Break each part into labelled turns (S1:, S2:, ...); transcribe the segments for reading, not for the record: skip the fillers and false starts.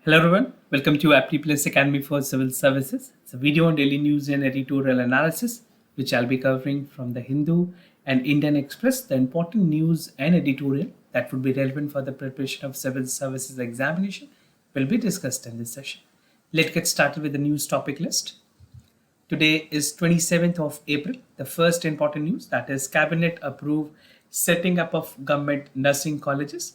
S1: Hello everyone, welcome to Apti Plus Academy for Civil Services. It's a video on daily news and editorial analysis, which I'll be covering from the Hindu and Indian Express, the important news and editorial that would be relevant for the preparation of civil services examination will be discussed in this session. Let's get started with the news topic list. Today is 27th of April. The first important news, that is Cabinet approved setting up of government nursing colleges.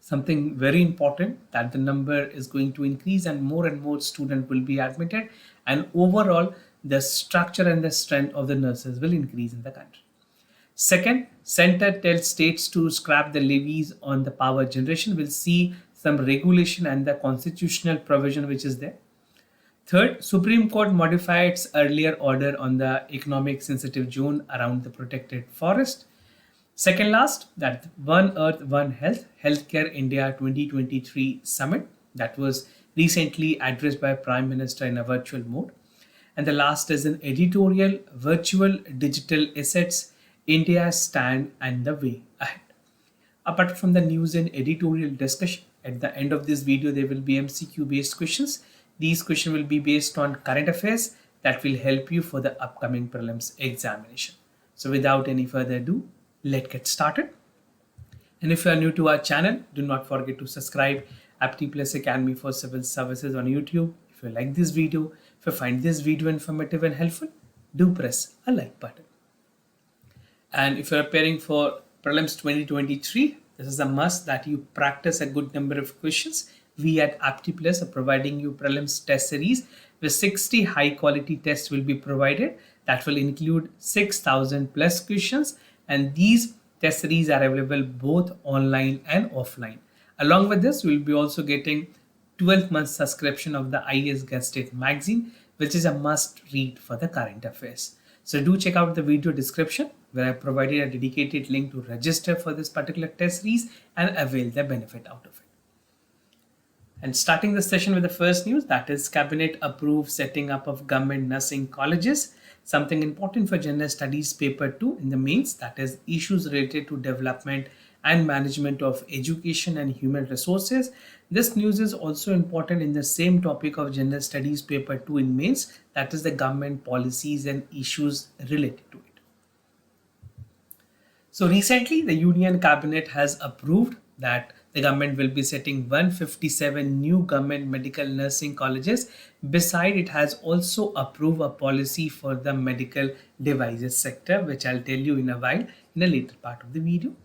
S1: Something very important, that the number is going to increase and more students will be admitted, and overall the structure and the strength of the nurses will increase in the country. Second, center tells states to scrap the levies on the power generation. We'll see some regulation and the constitutional provision which is there. Third, Supreme Court modified its earlier order on the economic sensitive zone around the protected forest. Second last, that One Earth, One Health, Healthcare India 2023 Summit that was recently addressed by Prime Minister in a virtual mode. And the last is an editorial, Virtual Digital Assets, India's Stand and the Way Ahead. Apart from the news and editorial discussion, at the end of this video, there will be MCQ based questions. These questions will be based on current affairs that will help you for the upcoming prelims examination. So without any further ado, let's get started. And if you are new to our channel, do not forget to subscribe Apti Plus Academy for Civil Services on YouTube. If you like this video, if you find this video informative and helpful, do press a like button. And if you are preparing for prelims 2023, this is a must that you practice a good number of questions. We at Apti Plus are providing you prelims test series where 60 high quality tests will be provided. That will include 6,000 plus questions, and these test series are available both online and offline. Along with this, we'll be also getting 12 months subscription of the IAS Gazette magazine, which is a must read for the current affairs. So do check out the video description where I provided a dedicated link to register for this particular test series and avail the benefit out of it. And starting the session with the first news, that is Cabinet approved setting up of government nursing colleges. Something important for General Studies Paper 2 in the mains, that is issues related to development and management of education and human resources. This news is also important in the same topic of General Studies Paper 2 in mains, that is the government policies and issues related to it. So recently the Union Cabinet has approved that the government will be setting 157 new government medical nursing colleges. Beside, it has also approved a policy for the medical devices sector, which I'll tell you in a while in a later part of the video.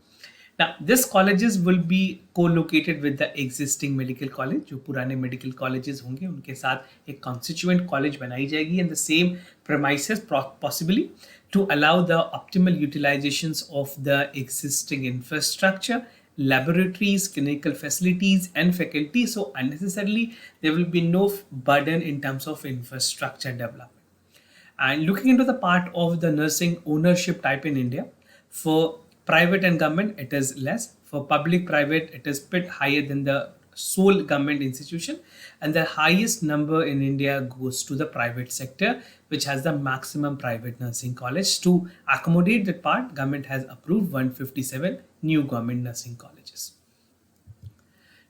S1: Now, these colleges will be co-located with the existing medical college. जो पुराने medical colleges होंगे उनके साथ एक constituent college बनाई जाएगी in the same premises possibly to allow the optimal utilizations of the existing infrastructure, laboratories, clinical facilities and faculty. So unnecessarily there will be no burden in terms of infrastructure development. And looking into the part of the nursing ownership type in India, for private and government it is less. For public private it is bit higher than the sole government institution, and the highest number in India goes to the private sector, which has the maximum private nursing college. To accommodate that part, government has approved 157 new government nursing colleges.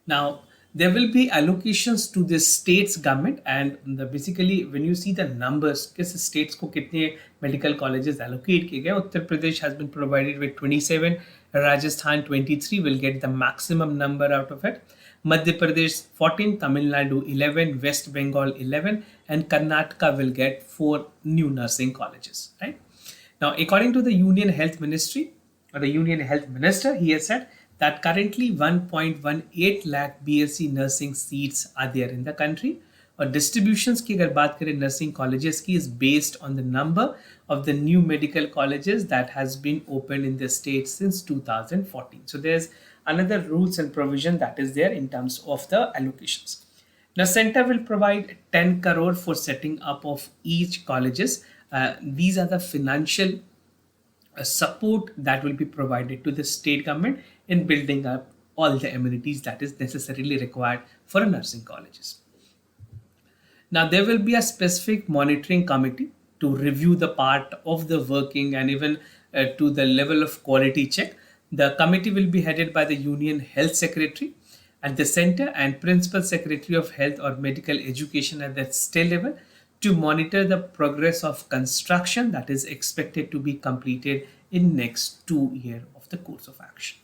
S1: Now there will be allocations to the state's government, and basically when you see the numbers, किस states को कितने medical colleges allocate किए गए, Uttar Pradesh has been provided with 27, Rajasthan 23 will get the maximum number out of it. Madhya Pradesh 14, Tamil Nadu 11, West Bengal 11, and Karnataka will get 4 new nursing colleges. Right now, according to the Union Health Ministry or the Union Health Minister, he has said that currently 1.18 lakh BSc nursing seats are there in the country. और distributions की अगर बात करें nursing colleges की is based on the number of the new medical colleges that has been opened in the state since 2014. So there's another rules and provision that is there in terms of the allocations. Now center will provide 10 crore for setting up of each colleges. These are the financial support that will be provided to the state government in building up all the amenities that is necessarily required for a nursing colleges. Now there will be a specific monitoring committee to review the part of the working and even to the level of quality check. The committee will be headed by the Union Health Secretary, at the center and Principal Secretary of Health or Medical Education at the state level to monitor the progress of construction that is expected to be completed in next 2 years of the course of action.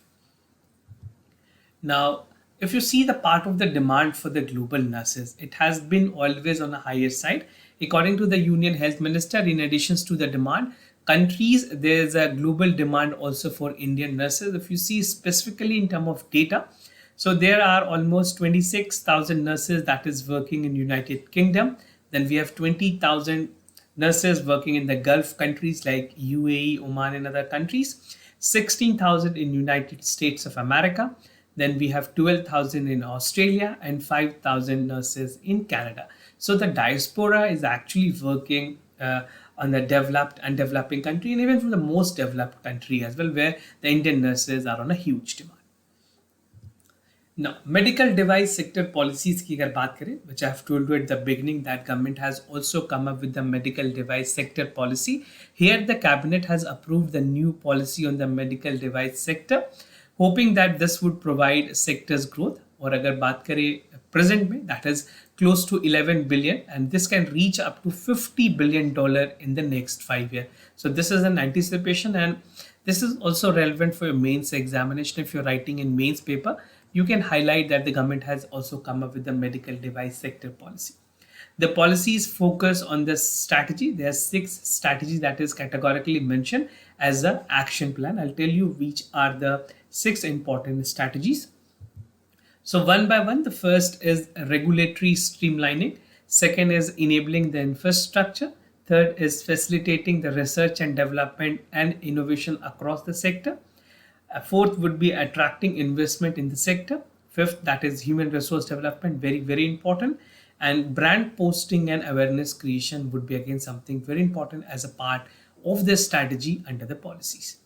S1: Now, if you see the part of the demand for the global nurses, it has been always on a higher side. According to the Union Health Minister, in addition to the demand, countries, there is a global demand also for Indian nurses. If you see specifically in terms of data, so there are almost 26,000 nurses that is working in United Kingdom. Then we have 20,000 nurses working in the Gulf countries like UAE, Oman and other countries, 16,000 in United States of America. Then we have 12,000 in Australia and 5,000 nurses in Canada. So the diaspora is actually working on the developed and developing country, and even from the most developed country as well, where the Indian nurses are on a huge demand. Now, medical device sector policies की अगर बात करें, which I have told you at the beginning that government has also come up with the medical device sector policy. Here the cabinet has approved the new policy on the medical device sector, hoping that this would provide sector's growth. और अगर बात करें present में, that is close to 11 billion, and this can reach up to $50 billion in the next 5 years. So this is an anticipation, and this is also relevant for your mains examination. If you're writing in mains paper, you can highlight that the government has also come up with the medical device sector policy. The policies focus on the strategy. There are 6 strategies that is categorically mentioned as an action plan. I'll tell you which are the 6 important strategies. So one by one, the first is regulatory streamlining. Second is enabling the infrastructure. Third is facilitating the research and development and innovation across the sector. Fourth would be attracting investment in the sector. Fifth, that is human resource development, very, very important. And brand posting and awareness creation would be again something very important as a part of the strategy under the policies.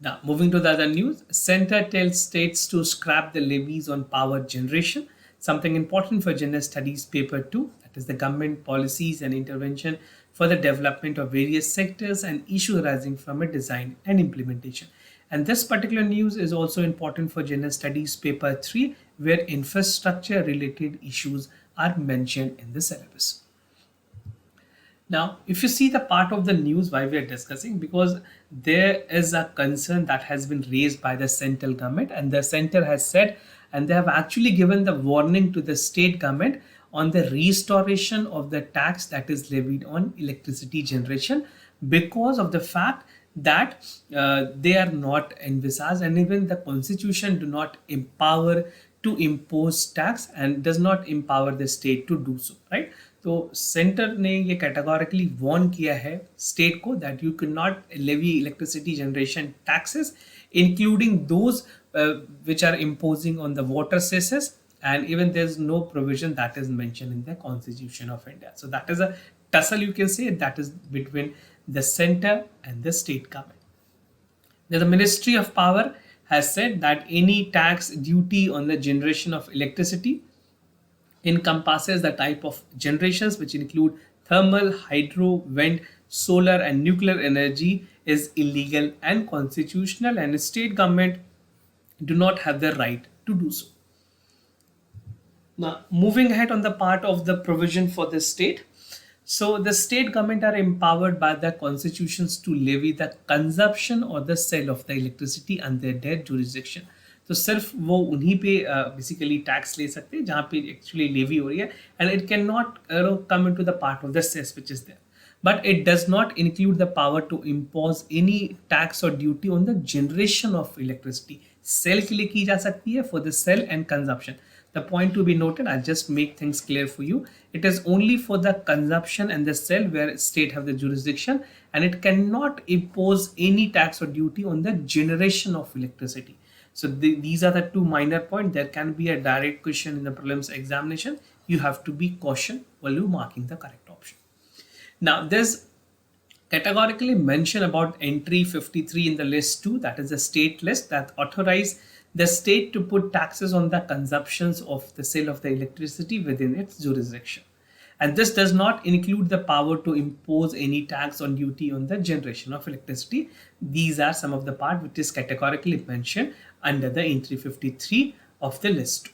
S1: Now, moving to the other news, Center tells states to scrap the levies on power generation. Something important for General Studies Paper 2, that is the government policies and intervention for the development of various sectors and issues arising from a design and implementation. And this particular news is also important for General Studies Paper 3, where infrastructure related issues are mentioned in the syllabus. Now, if you see the part of the news why we are discussing, because there is a concern that has been raised by the central government, and the center has said, and they have actually given the warning to the state government on the restoration of the tax that is levied on electricity generation, because of the fact that they are not envisaged, and even the constitution do not empower to impose tax and does not empower the state to do so, right? तो centre ने ये categorically warn किया है state को that you can not levy electricity generation taxes including those which are imposing on the water cesses, and even there's no provision that is mentioned in the Constitution of India. So that is a tussle, you can say, that is between the center and the state government. Now, the Ministry of Power has said that any tax duty on the generation of electricity encompasses the type of generations which include thermal, hydro, wind, solar and nuclear energy is illegal and constitutional, and state government do not have the right to do so. Now, moving ahead on the part of the provision for the state. So the state government are empowered by the constitutions to levy the consumption or the sale of the electricity under their jurisdiction. तो सिर्फ वो उन्हीं पे basically tax ले सकते हैं जहाँ पे एक्चुअली लेवी हो रही है, and it can not come into the part of the cess which is there, but it does not include the power to impose any tax और duty on the generation of electricity. Sale के लिए की जा सकती है for the sale and consumption. The point to be noted, I'll just make things clear for you. It is only for the consumption and the sale where state have the jurisdiction, and it cannot impose any tax or duty on the generation of electricity. So these are the two minor points. There can be a direct question in the prelims examination. You have to be cautious while you marking the correct option. Now, there's categorically mention about entry 53 in the list 2, that is the state list that authorize the state to put taxes on the consumptions of the sale of the electricity within its jurisdiction. And this does not include the power to impose any tax or duty on the generation of electricity. These are some of the part which is categorically mentioned under the entry 53 of the list.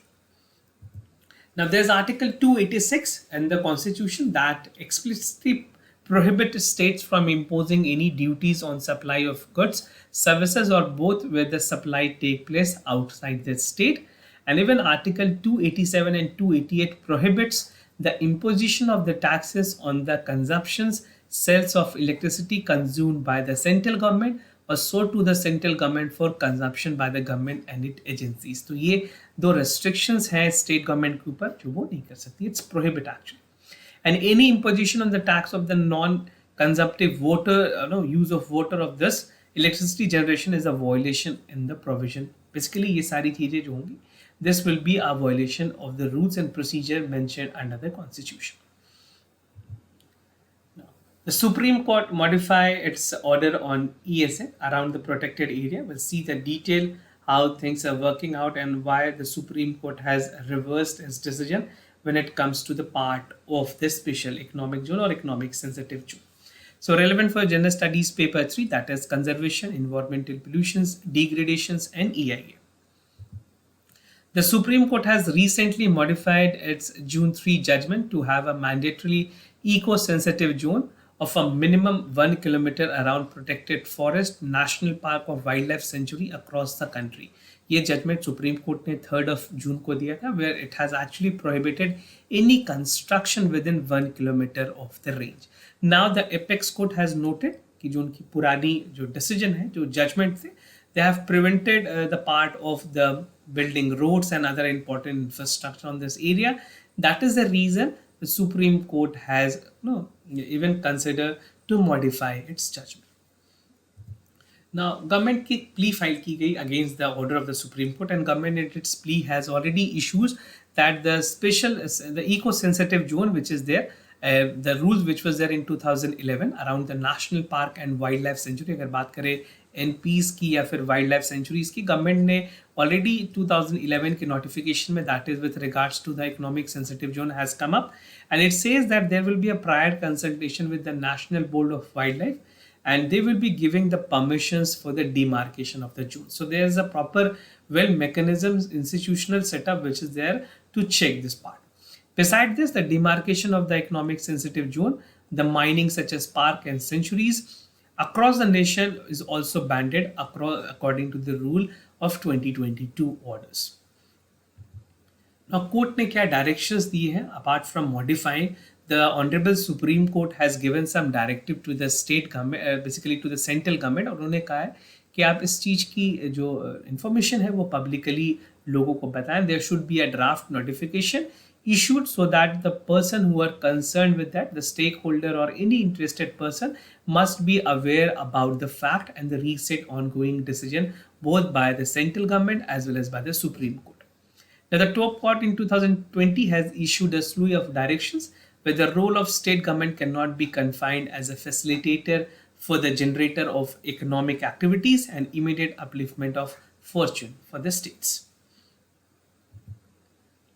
S1: Now, there's Article 286 in the Constitution that explicitly prohibits states from imposing any duties on supply of goods, services, or both where the supply take place outside the state. And even Article 287 and 288 prohibits the imposition of the taxes on the consumptions, sales of electricity consumed by the central government और sold to the central government for consumption by the government and its agencies. तो ये दो restrictions हैं state government के ऊपर जो वो नहीं कर सकती. It's prohibit actually. And any imposition on the tax of the non-consumptive water, use of water of this electricity generation is a violation in the provision. Basically ये सारी चीजें जो होंगी, this will be a violation of the rules and procedure mentioned under the Constitution. The Supreme Court modify its order on ESA around the protected area. We'll see the detail how things are working out and why the Supreme Court has reversed its decision when it comes to the part of the special economic zone or economic sensitive zone. So relevant for General Studies paper 3, that is conservation, environmental pollutions, degradations and EIA. The Supreme Court has recently modified its June 3 judgment to have a mandatory eco-sensitive zone of a minimum 1 kilometer around protected forest, national park or wildlife sanctuary across the country. ये judgment Supreme Court ने 3rd of June को दिया था, where it has actually prohibited any construction within 1 kilometer of the range. Now the apex court has noted कि जो उनकी पुरानी जो decision है, जो judgment थे, they have prevented the part of the building roads and other important infrastructure on this area. That is the reason the Supreme Court has even considered to modify its judgment. Now, government की plea file की गई against the order of the Supreme Court, and government in its plea has already issued that the eco-sensitive zone which is there, the rules which was there in 2011 around the national park and wildlife sanctuary, अगर बात करें NPs की या फिर wildlife sanctuaries की, government ने already 2011 के notification में, that is with regards to the economic sensitive zone, has come up, and it says that there will be a prior consultation with the National Board of Wildlife and they will be giving the permissions for the demarcation of the zone. So there is a proper mechanisms, institutional setup which is there to check this part. Besides this, the demarcation of the economic sensitive zone, the mining such as park and sanctuaries across the nation is also banned according to the rule of 2022 orders. Now, court ने क्या directions दिए हैं apart from modifying? The Honorable Supreme Court has given some directive to the state government, basically to the central government, और उन्होंने कहा है कि आप इस चीज़ की जो information है वो publicly लोगों को बताएं. There should be a draft notification issued so that the person who are concerned with that, the stakeholder or any interested person, must be aware about the fact and the recent ongoing decision both by the central government as well as by the Supreme Court. Now, the top court in 2020 has issued a slew of directions where the role of state government cannot be confined as a facilitator for the generator of economic activities and immediate upliftment of fortune for the states.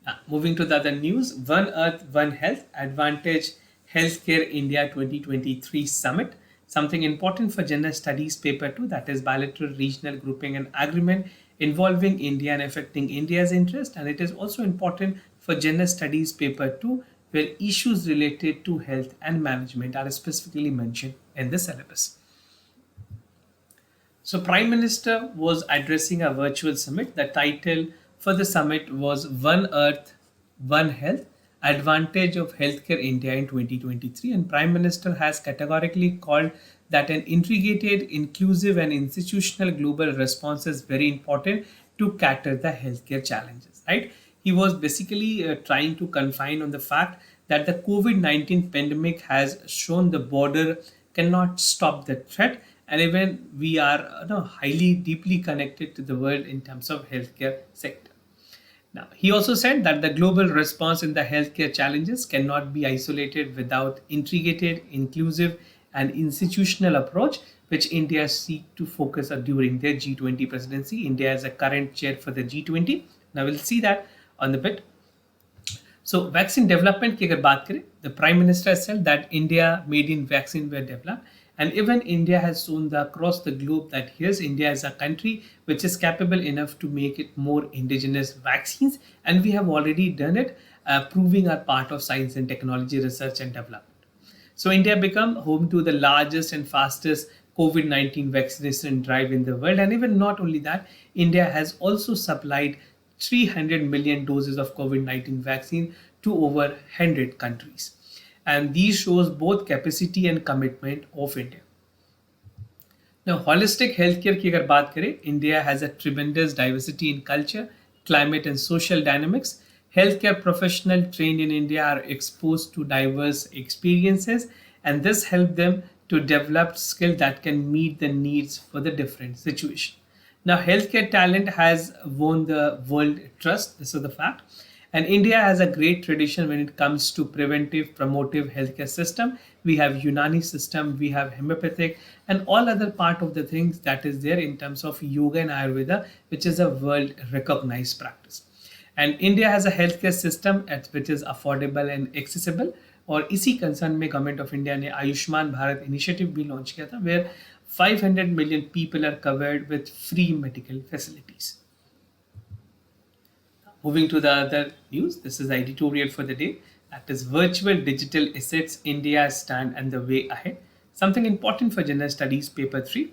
S1: Now, moving to the other news, One Earth, One Health Advantage Healthcare India 2023 Summit. Something important for General Studies paper 2, that is bilateral regional grouping and agreement involving India and affecting India's interest, and it is also important for General Studies paper 2 where issues related to health and management are specifically mentioned in the syllabus. So Prime Minister was addressing a virtual summit. The title for the summit was One Earth, One Health Advantage of Healthcare India in 2023, and Prime Minister has categorically called that an integrated, inclusive and institutional global response is very important to cater the healthcare challenges, right? He was basically trying to confine on the fact that the COVID-19 pandemic has shown the border cannot stop the threat, and even we are highly deeply connected to the world in terms of healthcare sector. Now, he also said that the global response in the healthcare challenges cannot be isolated without integrated, inclusive and institutional approach, which India seeks to focus on during their G20 presidency. India is a current chair for the G20. Now, we'll see that on the bit. So vaccine development की अगर बात करें, the Prime Minister said that India made in vaccine were developed, and even India has shown across the globe that here's India is a country which is capable enough to make it more indigenous vaccines, and we have already done it, proving our part of science and technology research and development. So India became home to the largest and fastest COVID-19 vaccination drive in the world. And even not only that, India has also supplied 300 million doses of COVID-19 vaccine to over 100 countries. And these shows both capacity and commitment of India. Now, holistic healthcare की अगर बात करें, India has a tremendous diversity in culture, climate, and social dynamics. Healthcare professionals trained in India are exposed to diverse experiences, and this helps them to develop skills that can meet the needs for the different situation. Now, healthcare talent has won the world trust. This is the fact. And India has a great tradition when it comes to preventive, promotive healthcare system. We have Unani system, we have homeopathic, and all other part of the things that is there in terms of yoga and Ayurveda, which is a world recognized practice. And India has a healthcare system which is affordable and accessible. और इसी concern में government of India ने Ayushman Bharat initiative भी launch किया था, where 500 million people are covered with free medical facilities. Moving to the other news, this is the editorial for the day. That is virtual digital assets, India stand and the way ahead. Something important for general studies paper 3.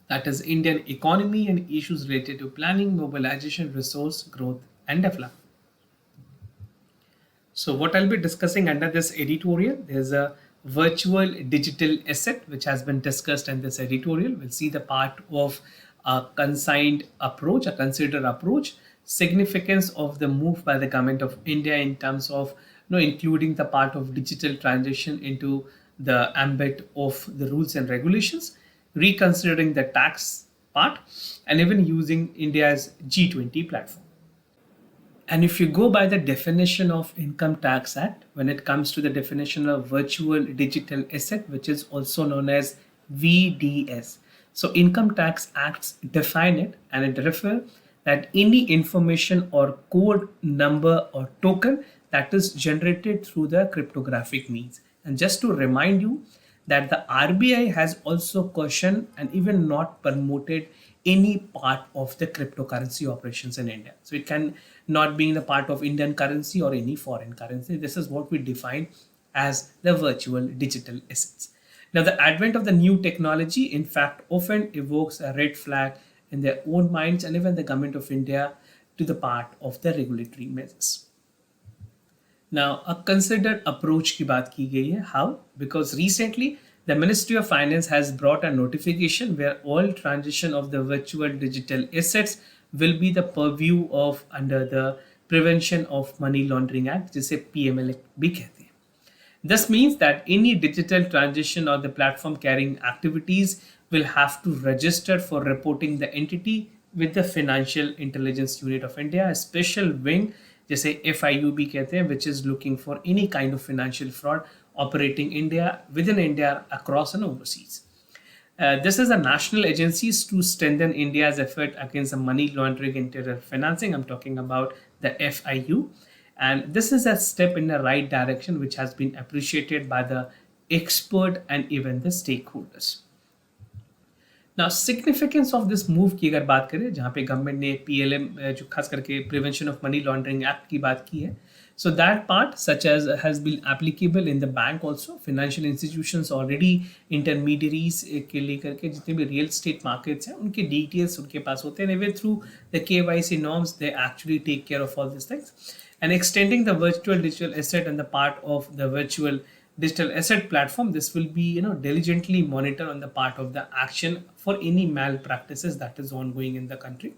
S1: That is Indian economy and issues related to planning, mobilization, resource growth and development. So what I'll be discussing under this editorial, there's a virtual digital asset which has been discussed in this editorial. We'll see the part of a consigned approach, a considered approach, significance of the move by the government of India in terms of including the part of digital transition into the ambit of the rules and regulations, reconsidering the tax part, and even using India's G20 platform. And if you go by the definition of Income Tax Act, when it comes to the definition of virtual digital asset, which is also known as VDS. So Income Tax Acts define it, and it refers that any information or code, number or token that is generated through the cryptographic means. And just to remind you that the RBI has also cautioned and even not promoted any part of the cryptocurrency operations in India. So it can not be in the part of Indian currency or any foreign currency. This is what we define as the virtual digital assets. Now, the advent of the new technology, in fact, often evokes a red flag in their own minds and even the government of India to the part of the regulatory measures. Now, a considered approach की बात की गई है. How? Because recently the Ministry of Finance has brought a notification where all transition of the virtual digital assets will be the purview of under the Prevention of Money Laundering Act, जिसे PML भी कहते हैं. This means that any digital transition or the platform carrying activities will have to register for reporting the entity with the Financial Intelligence Unit of India, a special wing, जैसे FIU भी कहते हैं, which is looking for any kind of financial fraud operating within India, across and overseas. This is a national agency to strengthen India's effort against the money laundering and terror financing. I'm talking about the FIU. And this is a step in the right direction, which has been appreciated by the expert and even the stakeholders. Now, significance of this move की अगर बात करें, जहाँ पे government ने PLM जो खास करके prevention of money laundering act की बात की है, so that part such as has been applicable in the bank also, financial institutions already intermediaries के लेकर के जितने भी real estate markets हैं उनके details उनके पास होते हैं, even through the KYC norms they actually take care of all these things. And extending the virtual digital asset and the part of the virtual digital asset platform, this will be diligently monitored on the part of the action for any malpractices that is ongoing in the country.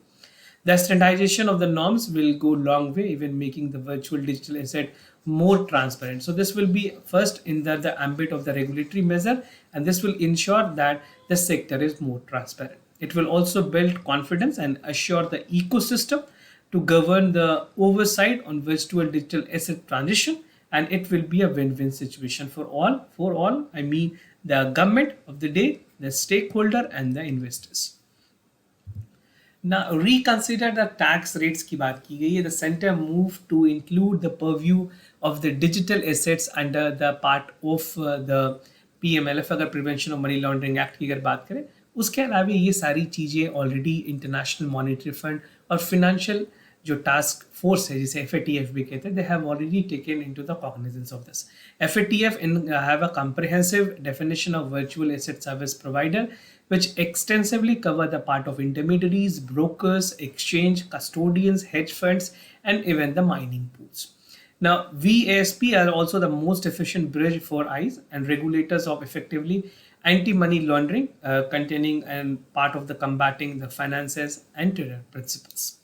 S1: The standardization of the norms will go a long way, even making the virtual digital asset more transparent. So this will be first in the ambit of the regulatory measure, and this will ensure that the sector is more transparent. It will also build confidence and assure the ecosystem to govern the oversight on virtual digital asset transition, and it will be a win-win situation for all. For all, I mean the government of the day, the stakeholder, and the investors. Now, reconsider the tax rates की बात की गई है. The center moved to include the purview of the digital assets under the part of the PMLF अगर prevention of money laundering act की अगर बात करें. उसके अलावा ये सारी चीज़ें ऑलरेडी इंटरनेशनल मॉनेटरी फंड और फिनेंशियल जो टास्क फोर्स है जिसे FATF भी कहते हैं, they have already taken into the cognizance of this. FATF have a comprehensive definition of virtual asset service provider which extensively cover the part of intermediaries, brokers, exchange, custodians, hedge funds, and even the mining pools. Now, VASP are also the most efficient bridge for eyes and regulators of effectively anti-money laundering, containing and part of the combating the finances and terror principles.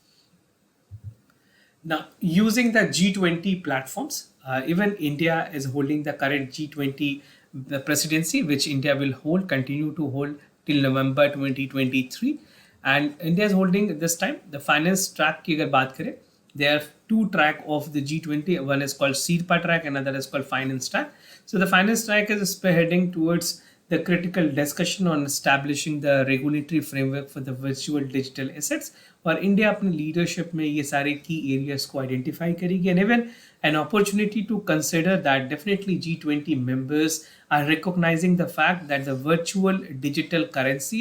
S1: Now, using the G20 platforms, even India is holding the current G20 the presidency, which India will continue to hold till November 2023. And India is holding this time the finance track की अगर बात करें, there are two track of the G20. One is called SIRPA track, another is called finance track. So the finance track is spearheading towards the critical discussion on establishing the regulatory framework for the virtual digital assets. और India अपने leadership में ये सारे की areas को identify करेगी and even an opportunity to consider that definitely G20 members are recognizing the fact that the virtual digital currency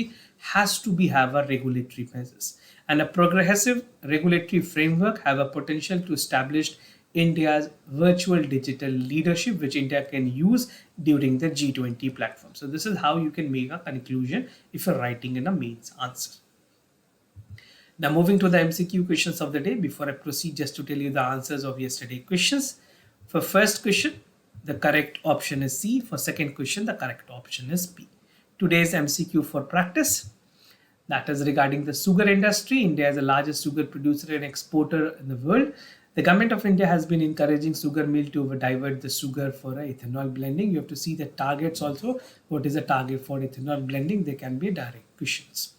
S1: has to have a regulatory measures and a progressive regulatory framework have a potential to establish India's virtual digital leadership, which India can use during the G20 platform. So this is how you can make a conclusion if you're writing in a mains answer. Now moving to the MCQ questions of the day. Before I proceed, just to tell you the answers of yesterday's questions. For first question, the correct option is C. For second question, the correct option is B. Today's MCQ for practice, that is regarding the sugar industry. India is the largest sugar producer and exporter in the world. The government of India has been encouraging sugar mill to divert the sugar for ethanol blending. You have to see the targets also. What is the target for ethanol blending? They can be direct questions.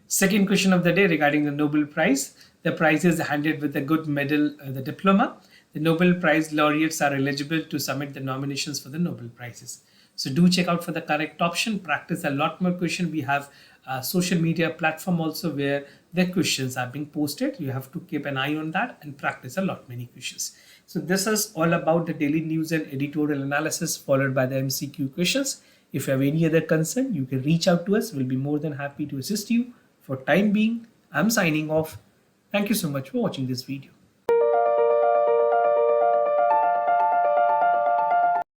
S1: Second question of the day regarding the Nobel Prize. The prize is handed with a good medal, the diploma. The Nobel Prize laureates are eligible to submit the nominations for the Nobel Prizes. So do check out for the correct option. Practice a lot more questions. We have a social media platform also where the questions are being posted. You have to keep an eye on that and practice a lot many questions. So this is all about the daily news and editorial analysis followed by the MCQ questions. If you have any other concern, you can reach out to us. We'll be more than happy to assist you. For time being, I'm signing off. Thank you so much for watching this video.